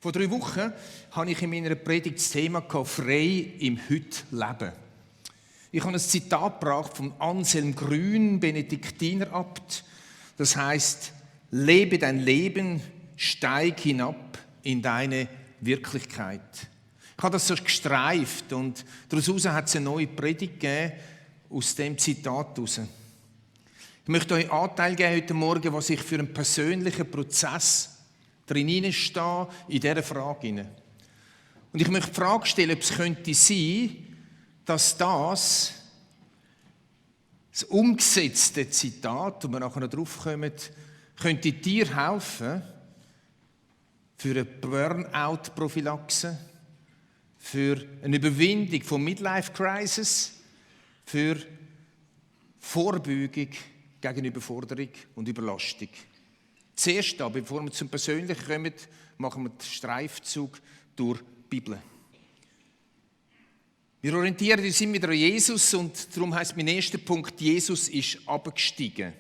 Vor 3 Wochen hatte ich in meiner Predigt das Thema «Frei im Heute leben». Ich habe ein Zitat gebracht von Anselm Grün, Benediktinerabt. Das heißt: «Lebe dein Leben, steig hinab in deine Wirklichkeit». Ich habe das so gestreift und daraus hat es eine neue Predigt gegeben, aus dem Zitat heraus. Ich möchte euch Anteil geben heute Morgen, was ich für einen persönlichen Prozess drin stehe, in dieser Frage. Und ich möchte die Frage stellen, ob es könnte sein, dass das umgesetzte Zitat, wo wir nachher noch drauf kommen, könnte dir helfen für eine Burnout-Prophylaxe, für eine Überwindung von Midlife-Crisis, für Vorbeugung gegen Überforderung und Überlastung. Zuerst aber, bevor wir zum Persönlichen kommen, machen wir den Streifzug durch die Bibel. Wir orientieren uns immer wieder an Jesus und darum heisst mein erster Punkt, Jesus ist abgestiegen.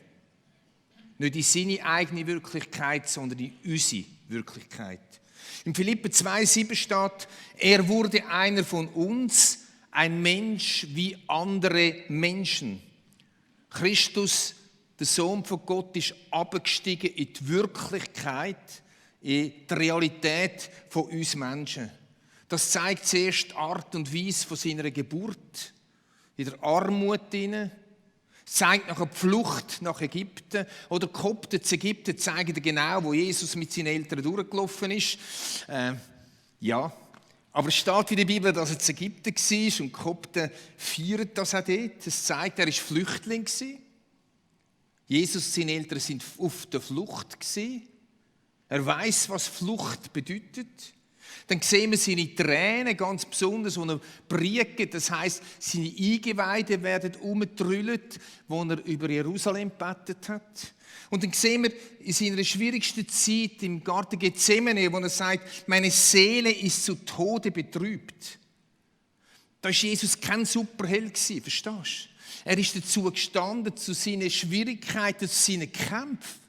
Nicht in seine eigene Wirklichkeit, sondern in unsere Wirklichkeit. In Philipper 2,7 steht, er wurde einer von uns, ein Mensch wie andere Menschen. Christus, der Sohn von Gott, ist abgestiegen in die Wirklichkeit, in die Realität von uns Menschen. Das zeigt zuerst die Art und Weise von seiner Geburt, in der Armut hinein. Es zeigt nachher die Flucht nach Ägypten. Oder die Kopten zu Ägypten zeigen genau, wo Jesus mit seinen Eltern durchgelaufen ist. Aber es steht in der Bibel, dass er zu Ägypten war und die Kopten feiern das auch dort. Das zeigt, er war Flüchtling. Jesus und seine Eltern waren auf der Flucht. Er weiss, was Flucht bedeutet. Dann sehen wir seine Tränen, ganz besonders, wo er briegt. Das heisst, seine Eingeweide werden umgetrüllt, wo er über Jerusalem gebetet hat. Und dann sehen wir in seiner schwierigsten Zeit im Garten Gethsemane, wo er sagt, meine Seele ist zu Tode betrübt. Da war Jesus kein Superheld, verstehst du? Er ist dazu gestanden, zu seinen Schwierigkeiten, zu seinen Kämpfen.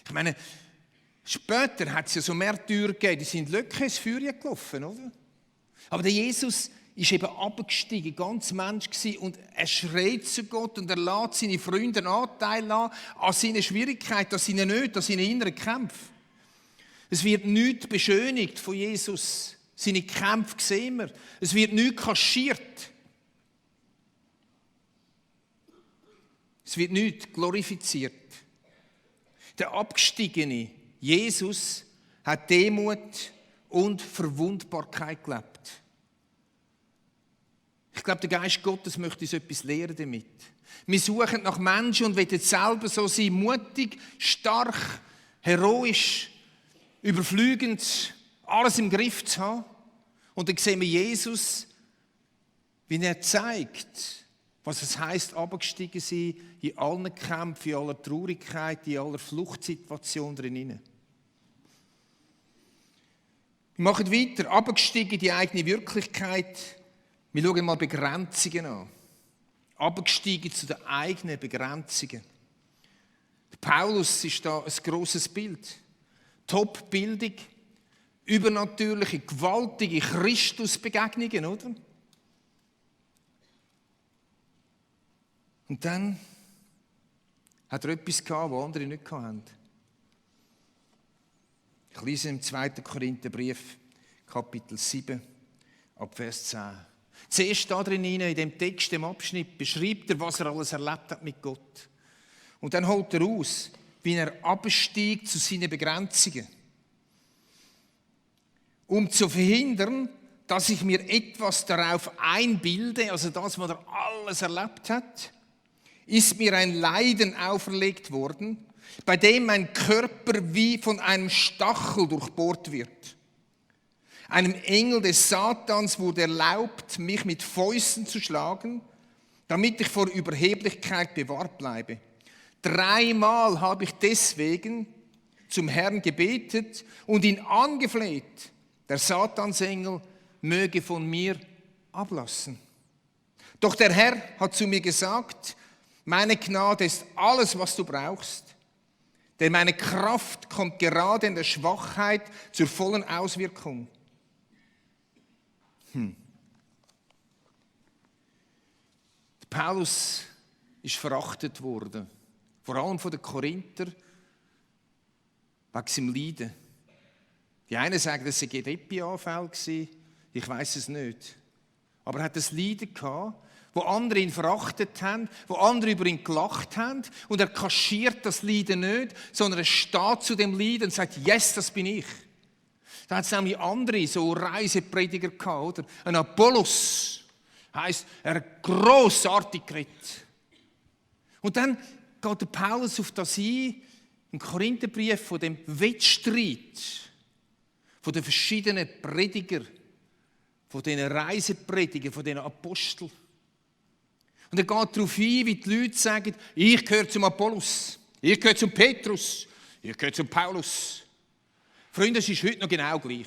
Ich meine, später hat es ja so Märtyrer gegeben, die sind Löcke ins Feuer gelaufen, oder? Aber der Jesus ist eben abgestiegen, ganz Mensch gewesen, und er schreit zu Gott und er lässt seine Freunde einen Anteil an seinen Schwierigkeiten, an seinen Nöten, an seinen inneren Kämpfen. Es wird nichts beschönigt von Jesus. Seine Kämpfe sehen wir. Es wird nichts kaschiert. Es wird nichts glorifiziert. Der Abgestiegene Jesus hat Demut und Verwundbarkeit gelebt. Ich glaube, der Geist Gottes möchte uns etwas lehren damit. Wir suchen nach Menschen und wollen selber so sein, mutig, stark, heroisch, überflügend, alles im Griff zu haben. Und dann sehen wir Jesus, wie er zeigt, was es heisst, abgestiegen zu sein, in allen Kämpfen, in aller Traurigkeit, in aller Fluchtsituation drin. Wir machen weiter, abgestiegen in die eigene Wirklichkeit. Wir schauen mal Begrenzungen an. Abgestiegen zu den eigenen Begrenzungen. Paulus ist da ein grosses Bild. Top-Bildung, übernatürliche, gewaltige Christusbegegnungen, oder? Und dann hat er etwas gehabt, was andere nicht hatten. Ich lese im 2. Korintherbrief, Kapitel 7, ab Vers 10. Zuerst da drin, in dem Text, dem Abschnitt, beschreibt er, was er alles erlebt hat mit Gott. Und dann holt er aus, wie er absteigt zu seinen Begrenzungen. Um zu verhindern, dass ich mir etwas darauf einbilde, also das, was er alles erlebt hat, ist mir ein Leiden auferlegt worden, bei dem mein Körper wie von einem Stachel durchbohrt wird. Einem Engel des Satans wurde erlaubt, mich mit Fäusten zu schlagen, damit ich vor Überheblichkeit bewahrt bleibe. 3-mal habe ich deswegen zum Herrn gebetet und ihn angefleht, der Satansengel möge von mir ablassen. Doch der Herr hat zu mir gesagt, meine Gnade ist alles, was du brauchst, Denn meine Kraft kommt gerade in der Schwachheit zur vollen Auswirkung. Paulus ist verachtet worden, vor allem von den Korinther, wegen seinem Leiden. Die einen sagen, es sei ein Epi-Anfall gewesen, ich weiß es nicht. Aber er hat ein Leiden gehabt, wo andere ihn verachtet haben, wo andere über ihn gelacht haben, und er kaschiert das Leiden nicht, sondern er steht zu dem Leiden und sagt, yes, das bin ich. Da hat es nämlich andere, so Reiseprediger gehabt, oder? Ein Apollos, heisst, er hat grossartig geredet. Und dann geht der Paulus auf das ein, im Korintherbrief von dem Wettstreit, von den verschiedenen Predigern, von diesen Reisepredigern, von diesen Aposteln. Und er geht darauf ein, wie die Leute sagen, ich gehöre zum Apollos, ich gehöre zum Petrus, ich gehöre zum Paulus. Freunde, es ist heute noch genau gleich.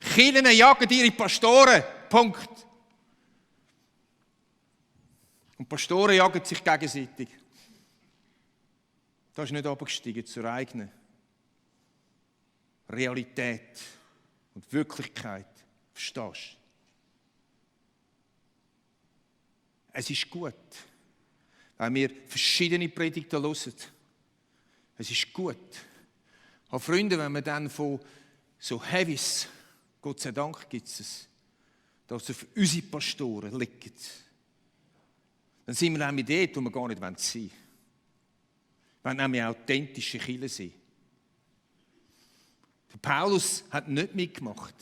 Kirchen jagen ihre Pastoren, Punkt. Und Pastoren jagen sich gegenseitig. Das ist nicht abgestiegen zur eigenen Realität und Wirklichkeit. Verstehst du? Es ist gut, wenn wir verschiedene Predigten hören. Es ist gut. Aber Freunde, wenn wir dann von so Heavies, Gott sei Dank gibt es, dass auf unsere Pastoren liegen, dann sind wir nämlich dort, wo wir gar nicht sein wollen. Wir wollen nämlich authentische Kirche sein. Der Paulus hat nicht mitgemacht.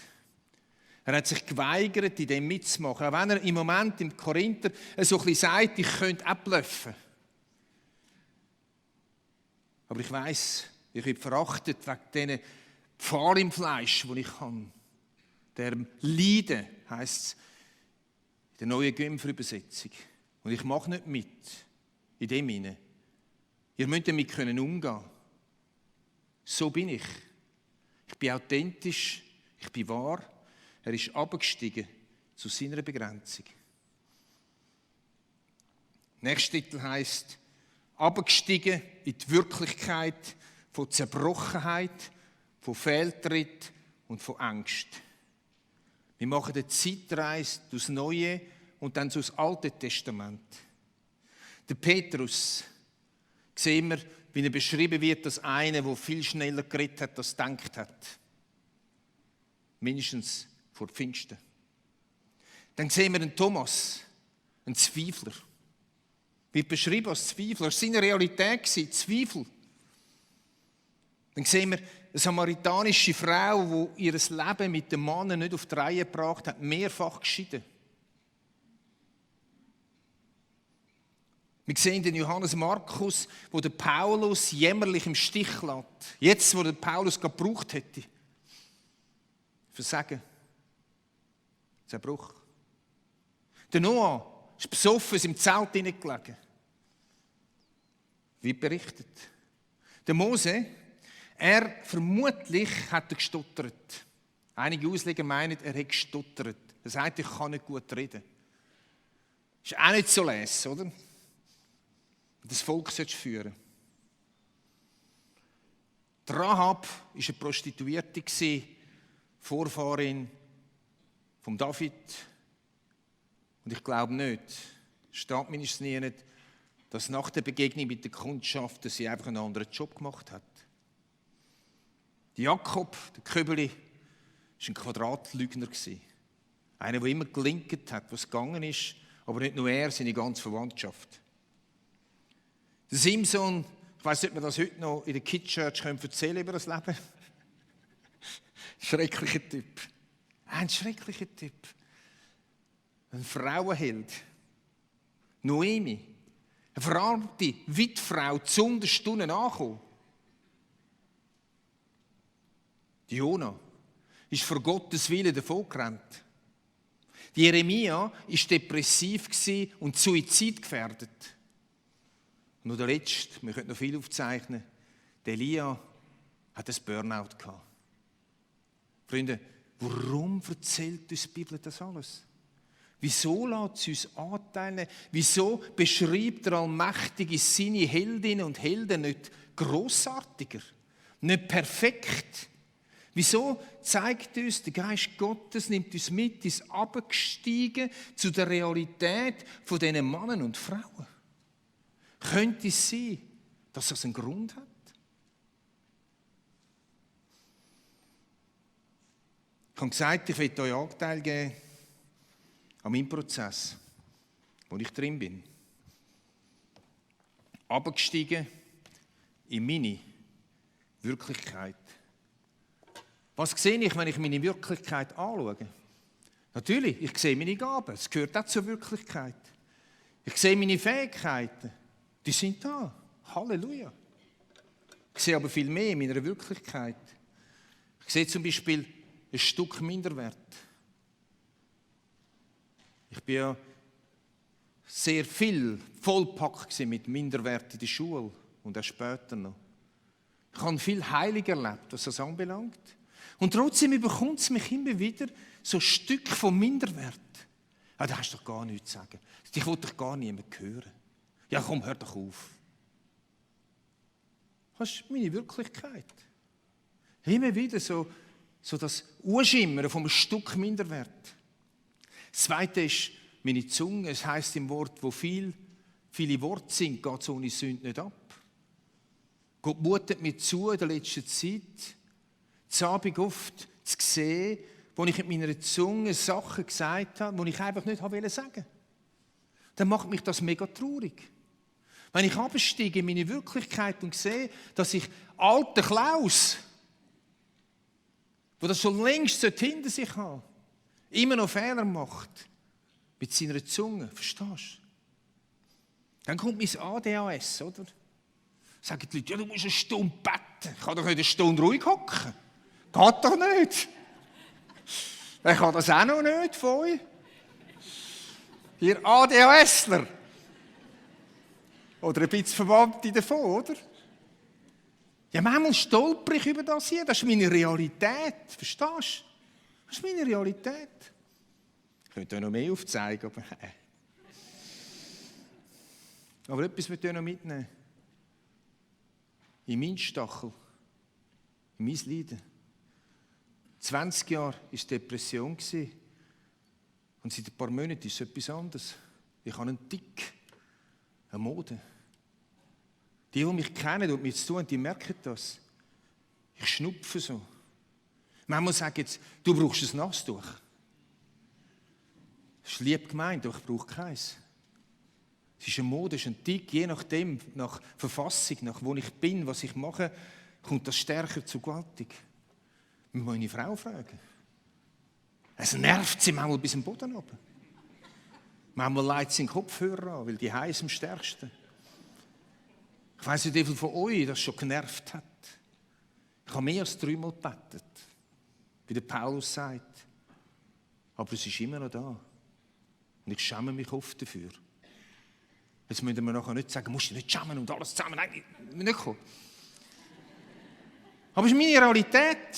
Er hat sich geweigert, in dem mitzumachen. Auch wenn er im Moment im Korinther so ein bisschen sagt, ich könnte ablöffen. Aber ich weiss, ich bin verachtet wegen diesen Pfahl im Fleisch, die ich habe. Der Leiden heisst es in der neuen Genfer Übersetzung. Und ich mache nicht mit in dem hinein. Ihr müsst damit umgehen können. So bin ich. Ich bin authentisch, ich bin wahr. Er ist abgestiegen zu seiner Begrenzung. Der nächste Titel heisst abgestiegen in die Wirklichkeit von Zerbrochenheit, von Fehltritt und von Angst. Wir machen eine Zeitreise durchs Neue und dann durchs Alte Testament. Der Petrus, sehen wir, wie er beschrieben wird, als einer, der viel schneller geredet hat, als gedacht hat. Mindestens vor Pfingsten. Dann sehen wir einen Thomas, einen Zweifler. Wird beschrieben als Zweifler. Das war seine Realität, Zweifel. Dann sehen wir eine samaritanische Frau, die ihr Leben mit dem Mann nicht auf die Reihe gebracht hat, mehrfach geschieden. Wir sehen den Johannes Markus, wo der Paulus jämmerlich im Stich lässt. Jetzt, wo der Paulus gebraucht hätte. Versagen. Zerbruch. Der Noah ist besoffen im Zelt hineingelegen. Wie berichtet. Der Mose, vermutlich hat er gestottert. Einige Ausleger meinen, er hat gestottert. Er sagt, ich kann nicht gut reden. Ist auch nicht so les, oder? Das Volk sollst führen. Die Rahab war eine Prostituierte, Vorfahrin von David. Und ich glaube nicht, steht mindestens nicht, dass nach der Begegnung mit der Kundschaft sie einfach einen anderen Job gemacht hat. Jakob, der Köbeli, war ein Quadratlügner. Einer, der immer gelinkt hat, was gegangen ist, aber nicht nur er, seine ganze Verwandtschaft. Der Simson, ich weiss nicht, ob wir das heute noch in der Kids Church erzählen über das Leben. Schrecklicher Typ. Ein schrecklicher Typ. Ein Frauenheld. Noemi. Eine verarmte Witfrau, zu Unterstunden angekommen. Die Jona ist vor Gottes Willen davongerannt. Die Jeremia war depressiv und suizidgefährdet. Und der Letzte, wir können noch viel aufzeichnen, der Elia hat ein Burnout gehabt. Freunde, warum erzählt uns die Bibel das alles? Wieso lässt sie uns anteilen? Wieso beschreibt der Allmächtige seine Heldinnen und Helden nicht grossartiger, nicht perfekt. Wieso zeigt uns der Geist Gottes, nimmt uns mit ins Abgestiegen zu der Realität von diesen Männern und Frauen? Könnte es sein, dass das einen Grund hat? Ich habe gesagt, ich will euch Anteil geben an meinem Prozess, wo ich drin bin. Abgestiegen in meine Wirklichkeit. Was sehe ich, wenn ich meine Wirklichkeit anschaue? Natürlich, ich sehe meine Gaben, es gehört auch zur Wirklichkeit. Ich sehe meine Fähigkeiten, die sind da. Halleluja. Ich sehe aber viel mehr in meiner Wirklichkeit. Ich sehe zum Beispiel ein Stück Minderwert. Ich bin ja sehr viel vollpackt mit Minderwert in der Schule und auch später noch. Ich habe viel Heilig erlebt, was das anbelangt. Und trotzdem überkommt es mich immer wieder so ein Stück von Minderwert. Ja, da hast du doch gar nichts zu sagen. Ich will doch gar niemand hören. Ja, komm, hör doch auf. Das ist meine Wirklichkeit. Immer wieder so das Urschimmern von einem Stück Minderwert. Das Zweite ist meine Zunge. Es heisst im Wort, wo viele Worte sind, geht es ohne Sünde nicht ab. Gott mutet mir zu in der letzten Zeit, zu Abend oft zu sehen, wo ich mit meiner Zunge Sachen gesagt habe, die ich einfach nicht sagen wollte. Dann macht mich das mega traurig. Wenn ich absteige in meine Wirklichkeit und sehe, dass ich alter Klaus, der das schon längst hinter sich hat, immer noch Fehler macht mit seiner Zunge, verstehst du? Dann kommt mein ADHS, oder? Sagen die Leute, ja, du musst eine Stunde beten. Ich kann doch nicht eine Stunde ruhig hocken. Geht doch nicht. Ich kann das auch noch nicht von euch. Ihr ADHSler. Oder ein bisschen Verwandte davon, oder? Ja, manchmal stolper ich über das hier. Das ist meine Realität. Verstehst du? Das ist meine Realität. Ich könnte euch noch mehr aufzeigen, aber etwas möchte ich noch mitnehmen. In meinen Stachel, in mein Leiden. 20 Jahre war es Depression. Und seit ein paar Monaten ist es etwas anderes. Ich habe einen Tick, eine Mode. Die mich kennen und mit zu tun, die merken das. Ich schnupfe so. Manchmal sagen sie, du brauchst ein Nasstuch. Das ist lieb gemeint, doch ich brauche keins. Es ist eine Mode, es ist ein Tick, je nachdem, nach Verfassung, nach wo ich bin, was ich mache, kommt das stärker zu gewaltig. Ich muss meine Frau fragen. Es nervt sie manchmal bis zum Boden runter. Manchmal leitet sie den Kopfhörer an, weil die heiß am stärksten. Ich weiss nicht, wie viele von euch das schon genervt hat. Ich habe mehr als 3-mal gebetet, wie der Paulus sagt. Aber es ist immer noch da. Und ich schäme mich oft dafür. Jetzt müssen wir nachher nicht sagen, musst du nicht schämen und alles zusammen. Nein, nicht kommen. Aber es ist meine Realität.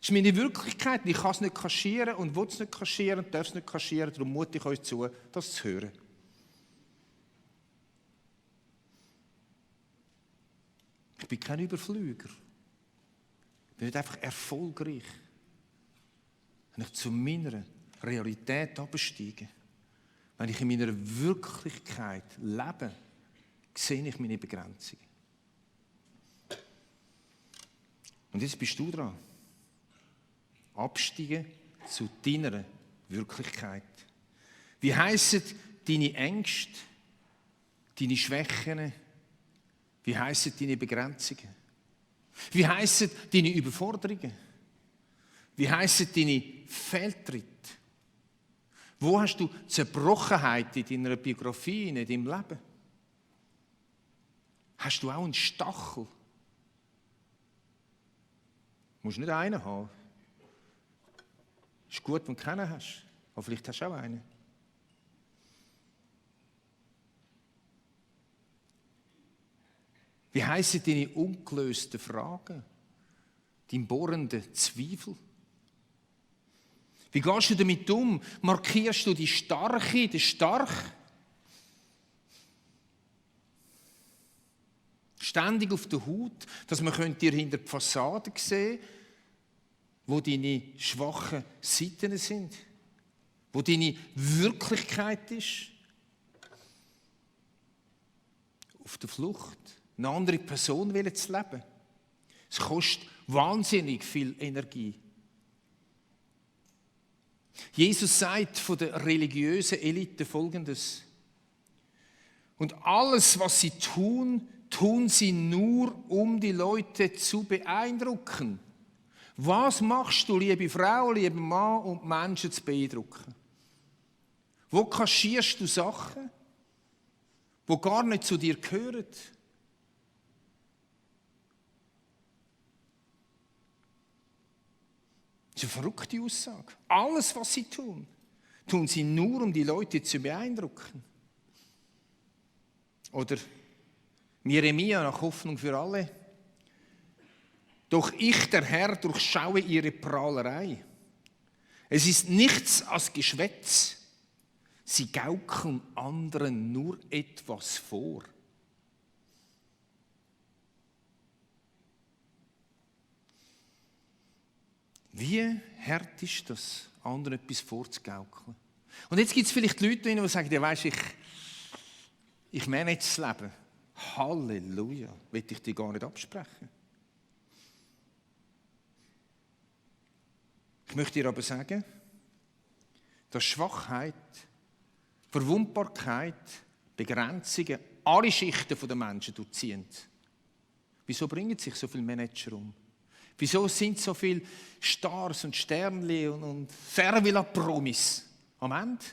Es ist meine Wirklichkeit. Ich kann es nicht kaschieren und will es nicht kaschieren und darf es nicht kaschieren. Darum mute ich euch zu, das zu hören. Ich bin kein Überflüger. Ich bin nicht einfach erfolgreich. Wenn ich zu meiner Realität absteige, wenn ich in meiner Wirklichkeit lebe, sehe ich meine Begrenzungen. Und jetzt bist du dran. Absteigen zu deiner Wirklichkeit. Wie heissen deine Ängste, deine Schwächen? Wie heissen deine Begrenzungen? Wie heissen deine Überforderungen? Wie heissen deine Fehltritte? Wo hast du Zerbrochenheit in deiner Biografie, in deinem Leben? Hast du auch einen Stachel? Du musst nicht einen haben. Es ist gut, wenn du keinen hast. Aber vielleicht hast du auch einen. Wie heissen deine ungelösten Fragen? Dein bohrender Zweifel? Wie gehst du damit um? Markierst du die Starke, den Stark? Ständig auf der Haut, dass man dir hinter die Fassade sehen, wo deine schwachen Seiten sind, wo deine Wirklichkeit ist. Auf der Flucht, eine andere Person zu leben. Es kostet wahnsinnig viel Energie. Jesus sagt von der religiösen Elite Folgendes: Und alles, was sie tun, tun sie nur, um die Leute zu beeindrucken. Was machst du, liebe Frau, lieber Mann, um Menschen zu beeindrucken? Wo kaschierst du Sachen, die gar nicht zu dir gehören? Das ist eine verrückte Aussage. Alles, was sie tun, tun sie nur, um die Leute zu beeindrucken. Oder Jeremia nach Hoffnung für alle. Doch ich, der Herr, durchschaue ihre Prahlerei. Es ist nichts als Geschwätz. Sie gaukeln anderen nur etwas vor. Wie hart ist das, anderen etwas vorzugaukeln? Und jetzt gibt es vielleicht Leute, die sagen, ja, weisst, ich manage das Leben. Halleluja, will ich dir gar nicht absprechen. Ich möchte dir aber sagen, dass Schwachheit, Verwundbarkeit, Begrenzungen alle Schichten der Menschen durchziehen. Wieso bringen sich so viele Manager um? Wieso sind so viele Stars und Sternli und Servila-Promis am Ende?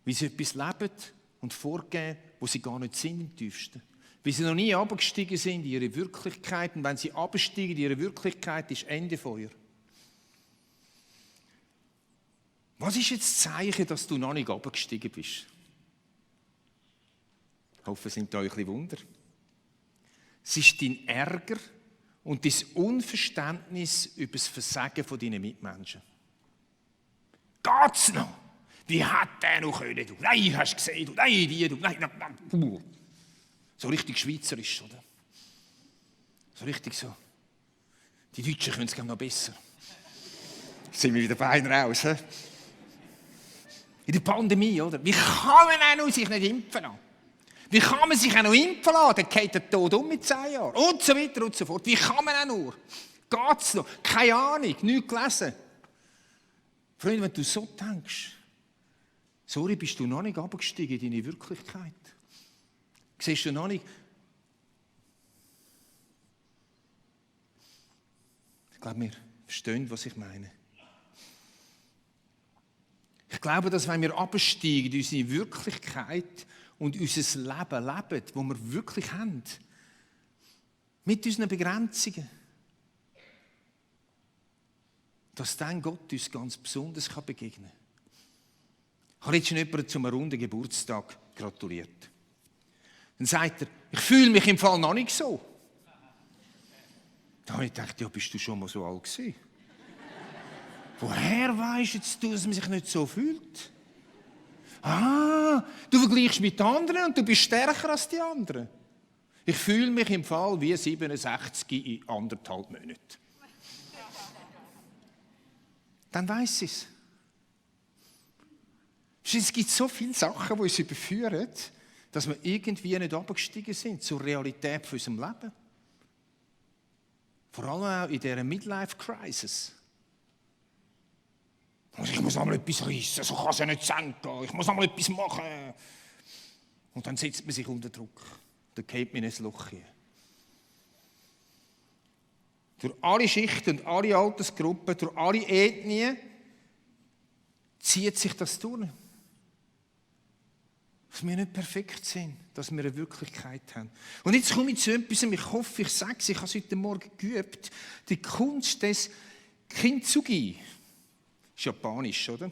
Weil sie etwas leben und vorgehen, wo sie gar nicht sind im Tiefsten. Weil sie noch nie abgestiegen sind in ihre Wirklichkeit. Und wenn sie absteigen in ihre Wirklichkeit, ist Ende Feuer. Was ist jetzt das Zeichen, dass du noch nicht abgestiegen bist? Ich hoffe, es sind euch ein bisschen Wunder. Es ist dein Ärger und dein Unverständnis über das Versagen deiner Mitmenschen. Geht's noch? Wie hat der noch können? Du? Nein, hast du gesehen? Du? Nein, die, du? Nein, nein, nein. So richtig schweizerisch, oder? So richtig so. Die Deutschen können es noch besser. Jetzt sind wir wieder fein raus. He? In der Pandemie, oder? Wie kann man auch noch sich nicht impfen lassen? Wie kann man sich auch noch impfen lassen? Dann geht der Tod um mit 10 Jahren. Und so weiter und so fort. Wie kann man auch nur? Geht's noch? Keine Ahnung, nichts gelesen. Freunde, wenn du so denkst, sorry, bist du noch nicht abgestiegen in deine Wirklichkeit. Siehst du noch nicht? Ich glaube, wir verstehen, was ich meine. Ich glaube, dass wenn wir absteigen in unsere Wirklichkeit und unser Leben leben, das wir wirklich haben, mit unseren Begrenzungen, dass dann Gott uns ganz besonders begegnen kann. Ich habe letztens jemanden zu einem runden Geburtstag gratuliert. Dann sagt er, ich fühle mich im Fall noch nicht so. Da habe ich gedacht, ja, bist du schon mal so alt gewesen? Woher weisst jetzt du, dass man sich nicht so fühlt? Ah, du vergleichst mit anderen und du bist stärker als die anderen. Ich fühle mich im Fall wie 67 in 1,5 Monaten. Dann weiss ich es. Es gibt so viele Sachen, die uns überführen, dass wir irgendwie nicht abgestiegen sind zur Realität von unserem Leben. Vor allem auch in dieser Midlife-Crisis. Ich muss einmal etwas reissen, so kann es ja nicht gehen. Ich muss einmal etwas machen. Und dann setzt man sich unter Druck. Dann geht man in ein Loch hier. Durch alle Schichten und alle Altersgruppen, durch alle Ethnien zieht sich das durch. Dass wir nicht perfekt sind, dass wir eine Wirklichkeit haben. Und jetzt komme ich zu etwas, ich hoffe, ich sage es, ich habe es heute Morgen geübt, die Kunst des Kintsugi. Das ist japanisch, oder?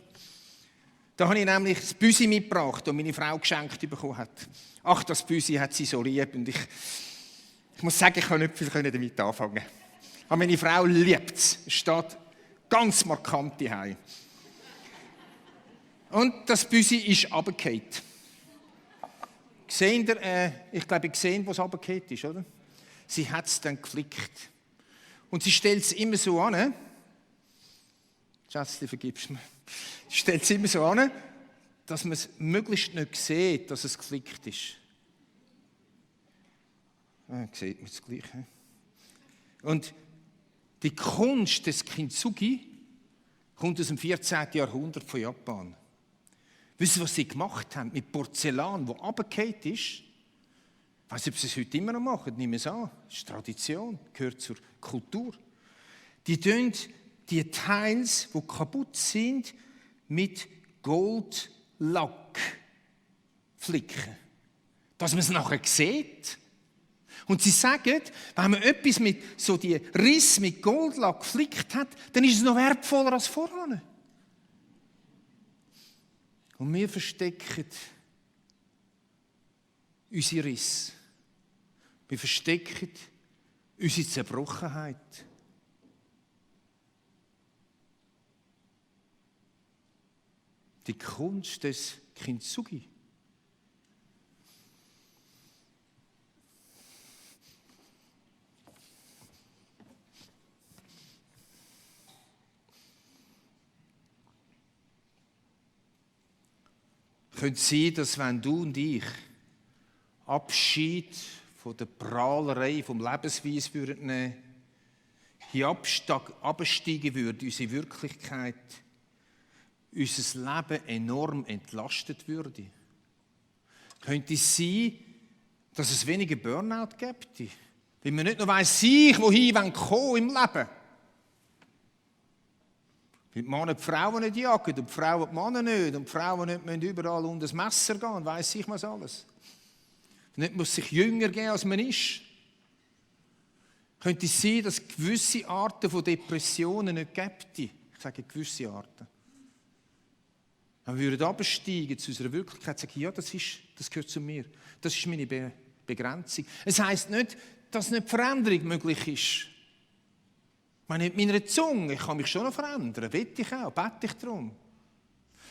Da habe ich nämlich das Büsi mitgebracht, das meine Frau geschenkt bekommen hat. Ach, das Büsi hat sie so lieb und ich muss sagen, ich kann nicht viel damit anfangen. Aber meine Frau liebt es. Es steht ganz markant daheim. Und das Büsi ist runtergefallen. seht ihr, ich glaube, ihr seht, wo es runtergefallen ist, oder? Sie hat es dann geflickt. Und sie stellt es immer so an. Schätzchen, vergibst du mir. Sie stellt es immer so an, dass man es möglichst nicht sieht, dass es geflickt ist. Sieht man es gleich. Und die Kunst des Kintsugi kommt aus dem 14. Jahrhundert von Japan. Wisst ihr, was sie gemacht haben mit Porzellan, das runtergefallen ist? Ich weiß nicht, ob sie es heute immer noch machen, nehmen es an. Das ist Tradition, gehört zur Kultur. Die tun die Teils, die kaputt sind, mit Goldlack flicken. Dass man es nachher sieht. Und sie sagen, wenn man etwas mit so die Riss mit Goldlack geflickt hat, dann ist es noch wertvoller als vorher. Und wir verstecken unsere Risse. Wir verstecken unsere Zerbrochenheit. Die Kunst des Kintsugi. Könnte sein, dass wenn du und ich Abschied von der Prahlerei, vom Lebensweise würden nehmen, hier absteigen würde, unsere Wirklichkeit, unser Leben enorm entlastet würde. Könnte es sein, dass es weniger Burnout gibt, weil man nicht nur weiss, wohin kommen im Leben. Weil die Männer die Frauen nicht jagen und die Frauen die Männer nicht und die Frauen nicht müssen überall unter das Messer gehen und weiss ich was alles. Nicht muss sich jünger geben, als man ist. Könnte es sein, dass es gewisse Arten von Depressionen nicht gibt? Ich sage gewisse Arten. Wenn wir würden absteigen zu unserer Wirklichkeit und sagen, ja, das gehört zu mir. Das ist meine Begrenzung. Es heisst nicht, dass nicht Veränderung möglich ist. Ich meine, mit meiner Zunge, ich kann mich schon noch verändern, will ich auch, bete ich darum.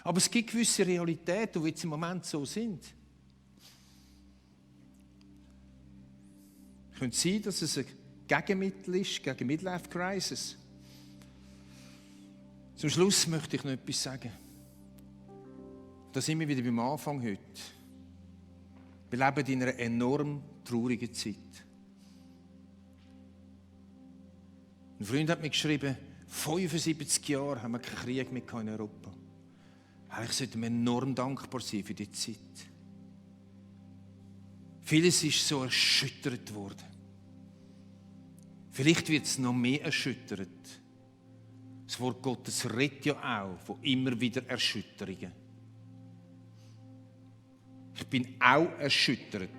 Aber es gibt gewisse Realitäten, die jetzt im Moment so sind. Es könnte sein, dass es ein Gegenmittel ist gegen Midlife-Crisis. Zum Schluss möchte ich noch etwas sagen. Da sind wir wieder beim Anfang heute. Wir leben in einer enorm traurigen Zeit. Ein Freund hat mir geschrieben, 75 Jahre haben wir keinen Krieg mehr in Europa. Eigentlich sollten wir enorm dankbar sein für diese Zeit. Vieles ist so erschüttert worden. Vielleicht wird es noch mehr erschüttert. Das Wort Gottes redet ja auch von immer wieder Erschütterungen. Ich bin auch erschüttert.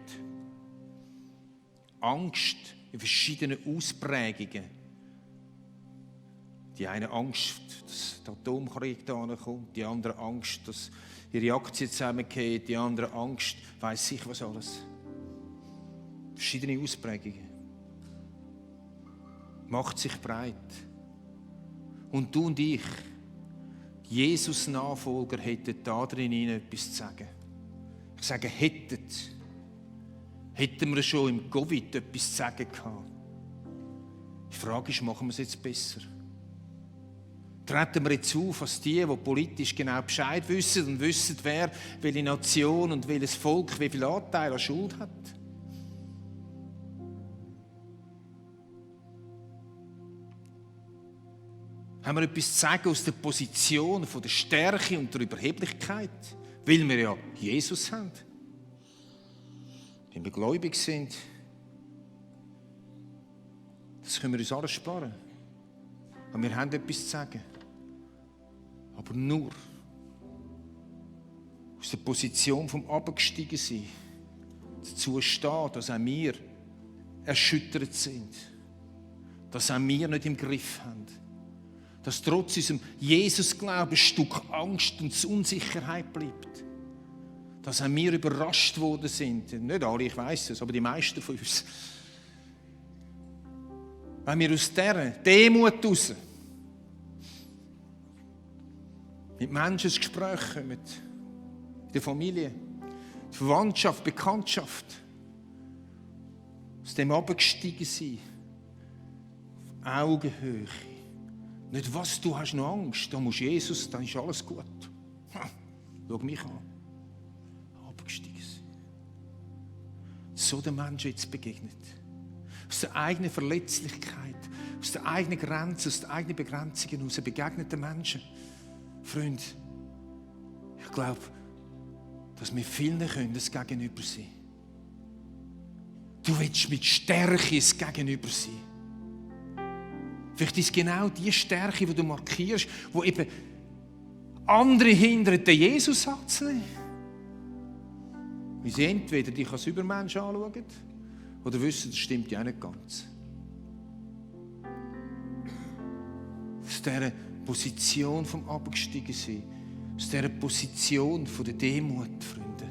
Angst in verschiedenen Ausprägungen. Die eine Angst, dass der Atomkrieg da kommt, die andere Angst, dass ihre Aktien zusammenfallen, die andere Angst, weiss ich was alles. Verschiedene Ausprägungen. Macht sich breit. Und du und ich, Jesus-Nachfolger, hätten da drin etwas zu sagen. Ich sage, hätten wir schon im Covid etwas zu sagen gehabt. Die Frage ist, machen wir es jetzt besser? Treten wir jetzt auf, als die politisch genau Bescheid wissen und wissen, wer, welche Nation und welches Volk wie viel Anteil an Schuld hat? Haben wir etwas zu sagen aus der Position von der Stärke und der Überheblichkeit? Weil wir ja Jesus haben. Wenn wir gläubig sind, das können wir uns alles sparen. Und wir haben etwas zu sagen. Aber nur aus der Position vom Abgestiegen sein, dazu stehen, dass auch wir erschüttert sind, dass auch wir nicht im Griff haben, dass trotz unserem Jesus-Glauben ein Stück Angst und Unsicherheit bleibt, dass auch wir überrascht worden sind, nicht alle, ich weiss es, aber die meisten von uns, wenn wir aus dieser Demut raus mit Menschen ins Gespräch kommen, in der Familie, Verwandtschaft, Bekanntschaft. Aus dem abgestiegen sein. Auf Augenhöhe. Nicht, was du hast noch Angst, da muss Jesus, dann ist alles gut. Schau mich an. Abgestiegen sein. So den Menschen jetzt begegnet. Aus der eigenen Verletzlichkeit, aus der eigenen Grenze, aus der eigenen Begrenzungen heraus begegnet den Menschen. Freunde, ich glaube, dass wir vielen können das Gegenüber sein. Du willst mit Stärke das Gegenüber sein. Vielleicht ist es genau die Stärke, die du markierst, die eben andere hindert, den Jesus anzunehmen. Wie sie entweder dich als Übermensch anschauen oder wissen, das stimmt ja auch nicht ganz. Aus dieser Position vom Abgestiegensein, aus dieser Position von der Demut, Freunde.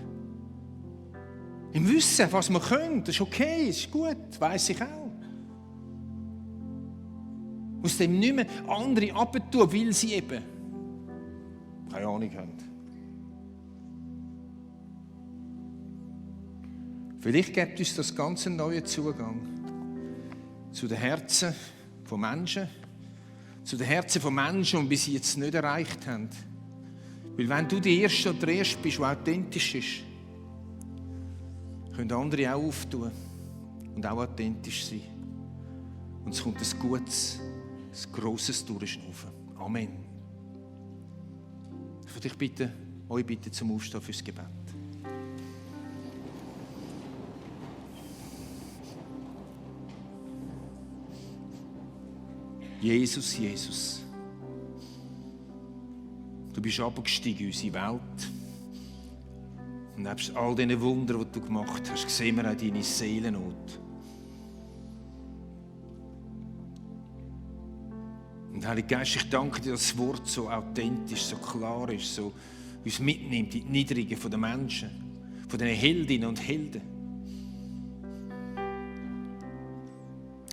Im Wissen, was wir können, das ist okay, das ist gut, weiss ich auch. Aus dem nicht mehr andere abtun, weil sie eben keine Ahnung haben. Vielleicht gibt uns das ganz einen neuen Zugang zu den Herzen von Menschen, zu den Herzen von Menschen, die bis jetzt nicht erreicht haben. Weil wenn du der Erste oder der Erste bist, der authentisch ist, können andere auch auftun und auch authentisch sein. Und es kommt ein gutes, ein grosses Durchschnaufen. Amen. Ich würde euch bitten zum Aufstehen fürs Gebet. Jesus, Jesus, du bist abgestiegen in unsere Welt. Und nebst all diesen Wundern, die du gemacht hast, sehen wir auch deine Seelennot. Und Heiliger Geist, ich danke dir, dass das Wort so authentisch, so klar ist, so uns mitnimmt in die Niedrigen der Menschen, von diesen Heldinnen und Helden.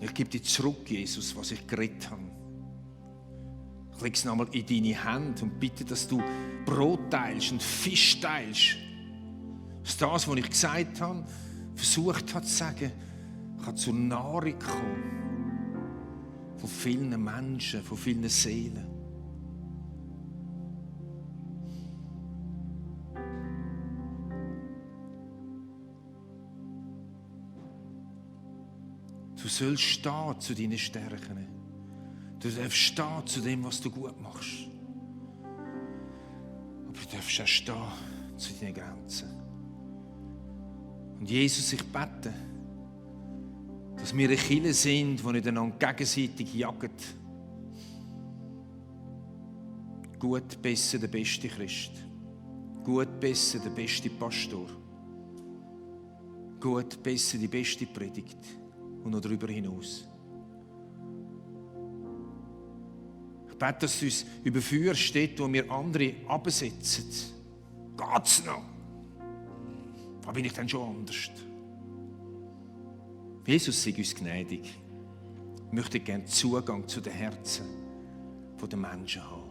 Ich gebe dir zurück, Jesus, was ich geredet habe. Ich lege es nochmal in deine Hände und bitte, dass du Brot teilst und Fisch teilst. Dass das, was ich gesagt habe, versucht habe zu sagen, kann zur Nahrung kommen. Von vielen Menschen, von vielen Seelen. Du sollst stehen zu deinen Stärken. Du darfst stehen zu dem, was du gut machst. Aber du darfst auch stehen zu deinen Grenzen. Und Jesus, ich bete, dass wir eine Kirche sind, die nicht einander gegenseitig jagen. Gut, besser der beste Christ. Gut, besser der beste Pastor. Gut, besser die beste Predigt. Und noch darüber hinaus. Ich bete, dass du uns überführst, dort, wo wir andere absetzen. Geht's noch? Da bin ich dann schon anders. Jesus sei uns gnädig. Ich möchte gerne Zugang zu den Herzen der Menschen haben.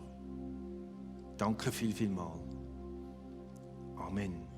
Danke vielmals. Amen.